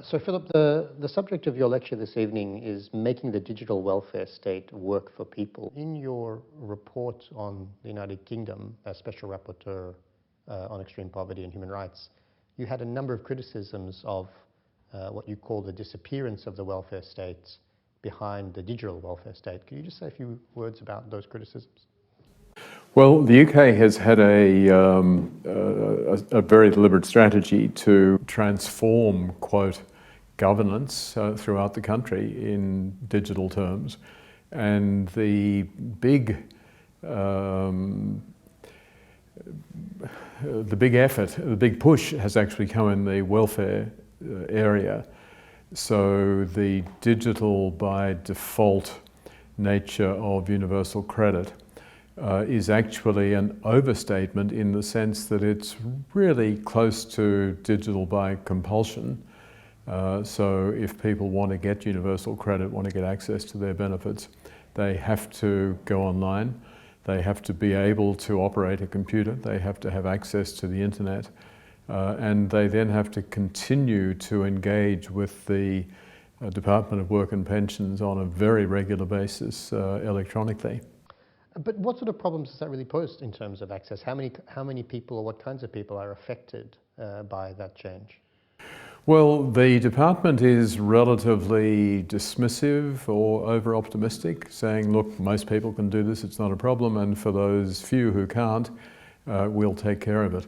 So Philip, the subject of your lecture this evening is making the digital welfare state work for people. In your report on the United Kingdom, as Special Rapporteur on Extreme Poverty and Human Rights, you had a number of criticisms of what you call the disappearance of the welfare states behind the digital welfare state. Could you just say a few words about those criticisms? Well, the UK has had a very deliberate strategy to transform, quote, governance throughout the country in digital terms. And the big effort, the big push has actually come in the welfare area. So the digital by default nature of universal credit is actually an overstatement in the sense that it's really close to digital by compulsion. So if people want to get universal credit, want to get access to their benefits, they have to go online, they have to be able to operate a computer, they have to have access to the internet, and they then have to continue to engage with the Department of Work and Pensions on a very regular basis electronically. But what sort of problems does that really pose in terms of access? How many people or what kinds of people are affected by that change? Well, the department is relatively dismissive or over-optimistic, saying, look, most people can do this, it's not a problem, and for those few who can't, we'll take care of it.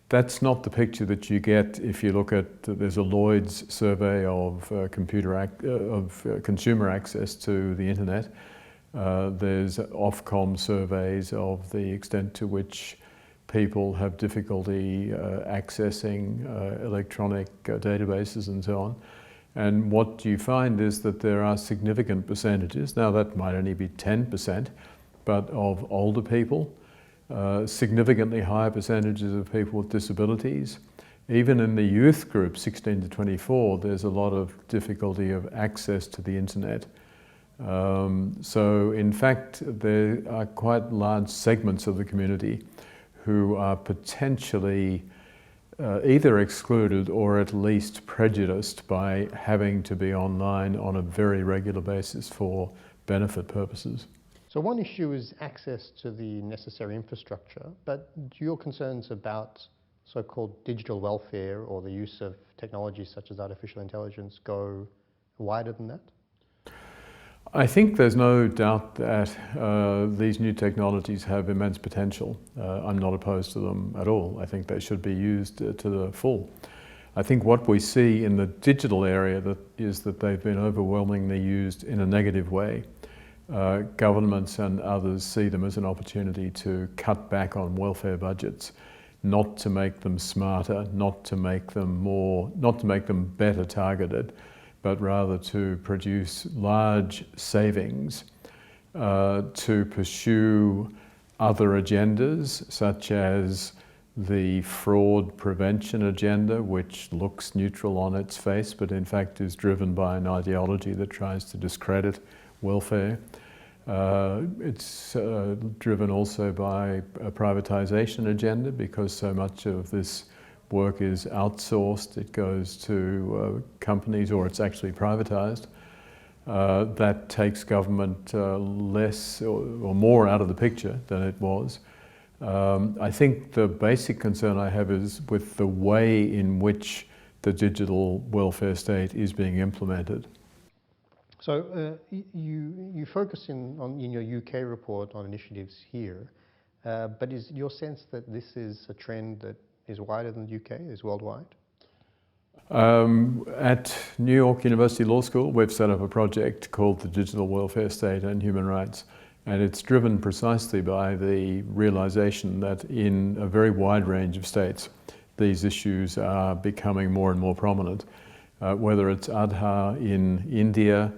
That's not the picture that you get if you look at, there's a Lloyd's survey of consumer access to the internet. There's Ofcom surveys of the extent to which people have difficulty accessing electronic databases and so on. And what you find is that there are significant percentages, now that might only be 10%, but of older people, significantly higher percentages of people with disabilities. Even in the youth group, 16 to 24, there's a lot of difficulty of access to the internet. So in fact, there are quite large segments of the community who are potentially either excluded or at least prejudiced by having to be online on a very regular basis for benefit purposes. So one issue is access to the necessary infrastructure, but do your concerns about so-called digital welfare or the use of technologies such as artificial intelligence go wider than that? I think there's no doubt that these new technologies have immense potential. I'm not opposed to them at all. I think they should be used to the full. I think what we see in the digital area is that they've been overwhelmingly used in a negative way. Governments and others see them as an opportunity to cut back on welfare budgets, not to make them smarter, not to make them better targeted, but rather to produce large savings to pursue other agendas, such as the fraud prevention agenda, which looks neutral on its face, but in fact is driven by an ideology that tries to discredit welfare. It's driven also by a privatization agenda, because so much of this work is outsourced, it goes to companies, or it's actually privatized. That takes government less or more out of the picture than it was. I think the basic concern I have is with the way in which the digital welfare state is being implemented. So you focus in your UK report on initiatives here, but is your sense that this is a trend that is wider than the UK, is worldwide? At New York University Law School, we've set up a project called the Digital Welfare State and Human Rights, and it's driven precisely by the realization that in a very wide range of states, these issues are becoming more and more prominent. Whether it's Aadhaar in India,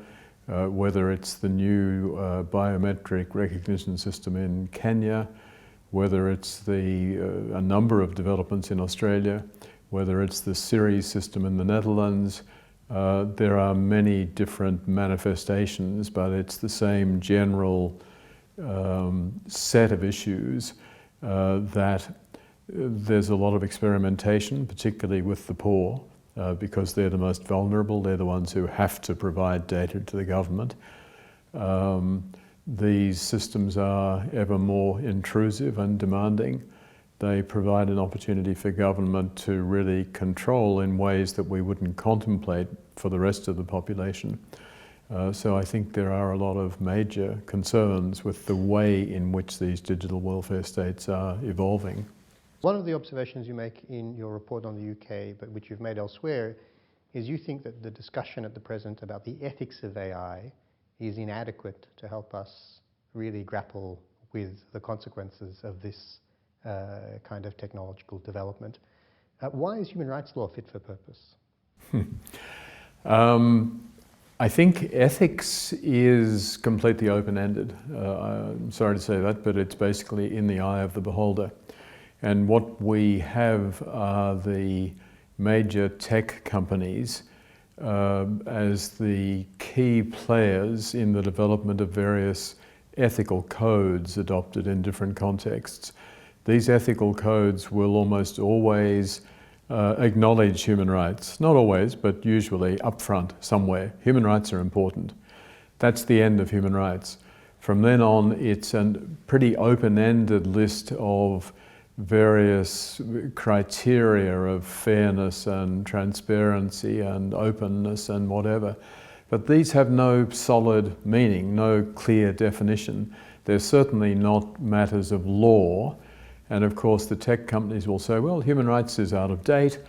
whether it's the new biometric recognition system in Kenya, whether it's a number of developments in Australia, whether it's the Series system in the Netherlands, there are many different manifestations, but it's the same general set of issues that there's a lot of experimentation, particularly with the poor, because they're the most vulnerable. They're the ones who have to provide data to the government. These systems are ever more intrusive and demanding. They provide an opportunity for government to really control in ways that we wouldn't contemplate for the rest of the population. So I think there are a lot of major concerns with the way in which these digital welfare states are evolving. One of the observations you make in your report on the UK, but which you've made elsewhere, is you think that the discussion at the present about the ethics of AI is inadequate to help us really grapple with the consequences of this kind of technological development. Why is human rights law fit for purpose? I think ethics is completely open-ended. I'm sorry to say that, but it's basically in the eye of the beholder. And what we have are the major tech companies as the key players in the development of various ethical codes adopted in different contexts. These ethical codes will almost always acknowledge human rights. Not always, but usually up front somewhere. Human rights are important. That's the end of human rights. From then on, it's a pretty open-ended list of various criteria of fairness and transparency and openness and whatever. But these have no solid meaning, no clear definition. They're certainly not matters of law. And of course the tech companies will say, well, human rights is out of date,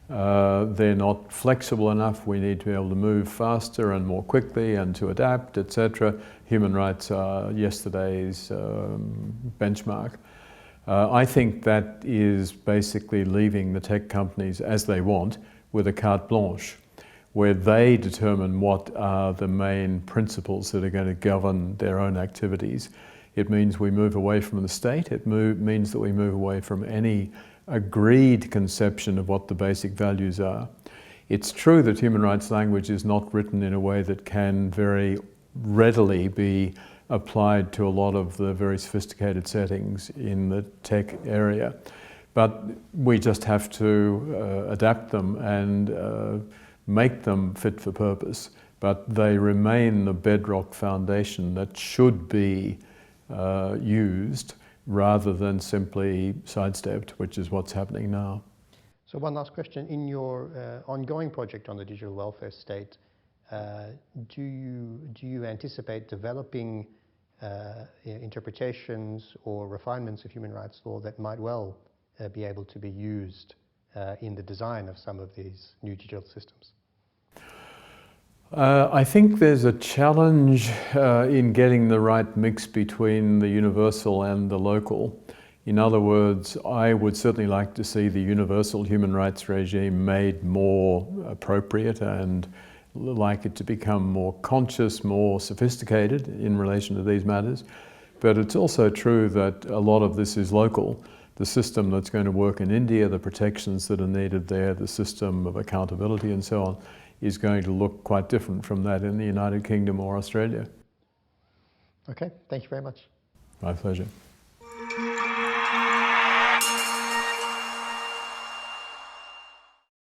they're not flexible enough, we need to be able to move faster and more quickly and to adapt, etc. Human rights are yesterday's benchmark. I think that is basically leaving the tech companies as they want with a carte blanche, where they determine what are the main principles that are going to govern their own activities. It means we move away from the state. It means that we move away from any agreed conception of what the basic values are. It's true that human rights language is not written in a way that can very readily be applied to a lot of the very sophisticated settings in the tech area. But we just have to adapt them and make them fit for purpose. But they remain the bedrock foundation that should be used rather than simply sidestepped, which is what's happening now. So one last question. In your ongoing project on the digital welfare state, do you anticipate developing interpretations or refinements of human rights law that might well be able to be used in the design of some of these new digital systems? I think there's a challenge in getting the right mix between the universal and the local. In other words, I would certainly like to see the universal human rights regime made more appropriate and like it to become more conscious, more sophisticated in relation to these matters. But it's also true that a lot of this is local. The system that's going to work in India, the protections that are needed there, the system of accountability and so on, is going to look quite different from that in the United Kingdom or Australia. Okay, thank you very much. My pleasure.